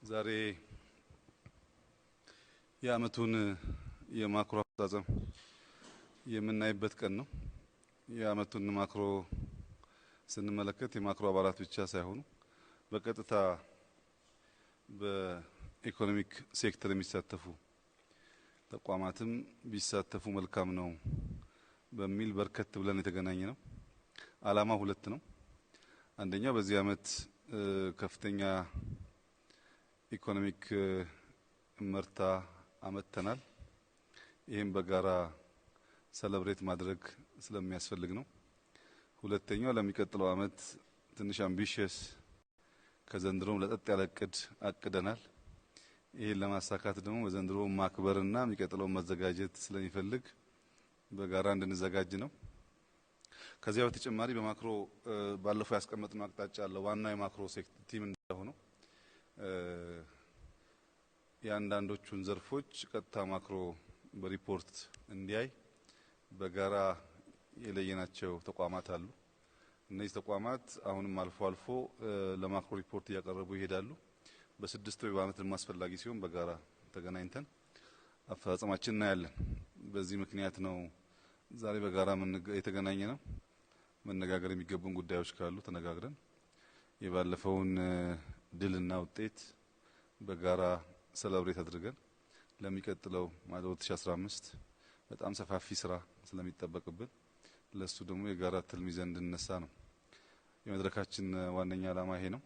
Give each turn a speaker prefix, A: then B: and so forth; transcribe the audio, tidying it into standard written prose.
A: ዛሬ የአመቱን የማክሮ አፈጻጸም የምናይበት ቀን ነው። የአመቱን ማክሮ ስንመለከት የማክሮ አባላት ብቻ ሳይሆኑ በቀጥታ በኢኮኖሚክ ሴክተር የሚሳተፉ ተቋማትም ቢሳተፉ መልካም ነው በሚል በርከት ብለን የተገናኘ ነው። አላማው ሁለት ነው። አንደኛው በዚህ አመት ከፍተኛ ኢኮኖሚክ ምርታ አመተናል። ይህም በጋራ ሰለብሬት ማድረግ ስለሚያስፈልግ ነው። ሁለተኛው ለሚቀጥለው አመት ትንሽ አምቢሽየስ ከዘንድሮም ለጠጥ ያለ እቅድ አቅደናል። ይህን ለማሳካት ደግሞ በዘንድሮ ማክበርና የሚቀጥለው መዘጋጀት ስለሚፈልግ በጋራ እንድንዘጋጅ ነው። ከዚያ በተጨማሪ በማክሮ ባለፈው ያስቀመጥነው አቅጣጫ አለ። ዋናው የማክሮ ቲም እንደሆነ የአንዳንዶቹን ዘርፎች ቀጥታ ማክሮ በሪፖርት እንዲያይ በጋራ የለየናቸው ተቋማት አሉ። እነዚህ ተቋማት አሁንም አልፎ አልፎ ለማክሮ ሪፖርት እያቀረቡ ይሄዳሉ። በስድስት ወይ በአመት አስፈላጊ ሲሆን በጋራ ተገናኝተን አፈጻጸማችን እናያለን። በዚህ ምክንያት ነው ዛሬ በጋራ የተገናኘ ነው። መነጋገር የሚገቡን ጉዳዮች ካሉ ተነጋግረን የባለፈውን ድልና ውጤት በጋራ ሰለብሬት አድርገን ለሚቀጥለው ማለት 2015 በጣም ሰፋፊ ስራ ስለሚጠበቅብን ለሱ ደግሞ የጋራ ትልም ይዘን እንድንነሳ ነው። የመድረካችን ዋነኛ ዓላማ ይሄ ነው።